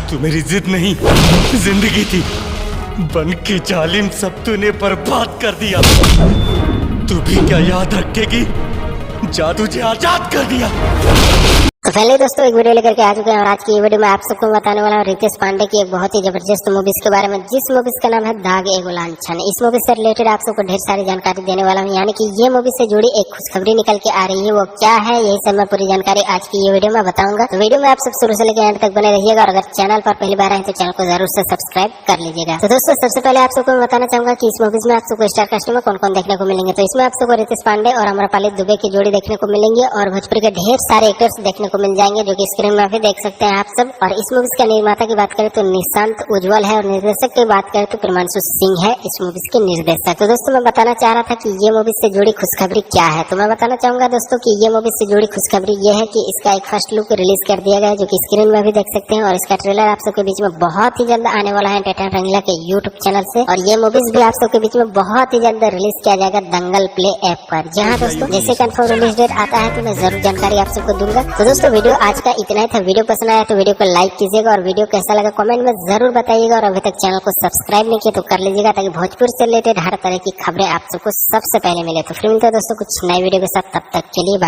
तू मेरी जिद नहीं, जिंदगी थी। बन के जालिम सब तूने बर्बाद कर दिया। तू भी क्या याद रखेगी, जादू तुझे आजाद कर दिया। तो पहले दोस्तों एक वीडियो लेकर के आ चुके हैं और आज की ये वीडियो में आप सबको बताने वाला हूँ रितेश पांडे की एक बहुत ही जबरदस्त मूवीज के बारे में, जिस मूवीज का नाम है दाग ए गुलांछन। इस मूवी से रिलेटेड आप सबको ढेर सारी जानकारी देने वाला हूँ, यानी कि ये मूवी से जुड़ी एक खुशखबरी निकल के आ रही है। वो क्या है, यही सब मैं पूरी जानकारी आज की ये वीडियो में बताऊंगा। तो वीडियो में आप सब शुरू से लेकर एंड तक बने रहिएगा और अगर चैनल पर पहली बार आए तो चैनल को जरूर से सब्सक्राइब कर लीजिएगा। तो दोस्तों सबसे पहले आप सबको मैं बताना चाहूंगा कि इस मूवीज में आप सबको स्टार कास्ट में कौन कौन देखने को मिलेंगे। तो इसमें आप सबको रितेश पांडे और अमरपाली दुबे की जोड़ी देखने को मिलेंगी और भोजपुरी के ढेर सारे एक्टर्स देखने को मिल जाएंगे, जो कि स्क्रीन में भी देख सकते हैं आप सब। और इस मूवीज का निर्माता की बात करें तो निशांत उज्जवल है और निर्देशक की बात करें तो प्रियांशु सिंह है इस मूवीज के निर्देशक। तो दोस्तों मैं बताना चाह रहा था कि ये मूवीज से जुड़ी खुशखबरी क्या है। तो मैं बताना चाहूंगा दोस्तों कि ये मूवीज से जुड़ी खुशखबरी ये है कि इसका एक फर्स्ट लुक रिलीज कर दिया गया है, जो कि स्क्रीन में भी देख सकते हैं। और इसका ट्रेलर आप सबके बीच में बहुत ही जल्द आने वाला है एंटरटेनमेंट रंगीला के यूट्यूब चैनल से। और ये मूवीज भी आप सबके बीच में बहुत ही जल्द रिलीज किया जाएगा दंगल प्ले ऐप पर। जहाँ दोस्तों जैसे कंफर्म रिलीज डेट आता है तो मैं जरूर जानकारी आप सबको दूंगा। तो दोस्तों वीडियो आज का इतना ही था। वीडियो पसंद आया तो वीडियो को लाइक कीजिएगा और वीडियो कैसा लगा कमेंट में जरूर बताइएगा। और अभी तक चैनल को सब्सक्राइब नहीं किया तो कर लीजिएगा, ताकि भोजपुर से रिलेटेड हर तरह की खबरें आप सबको सबसे पहले मिले। तो फिर मिलते हैं दोस्तों कुछ नए वीडियो के साथ, तब तक के लिए बाय।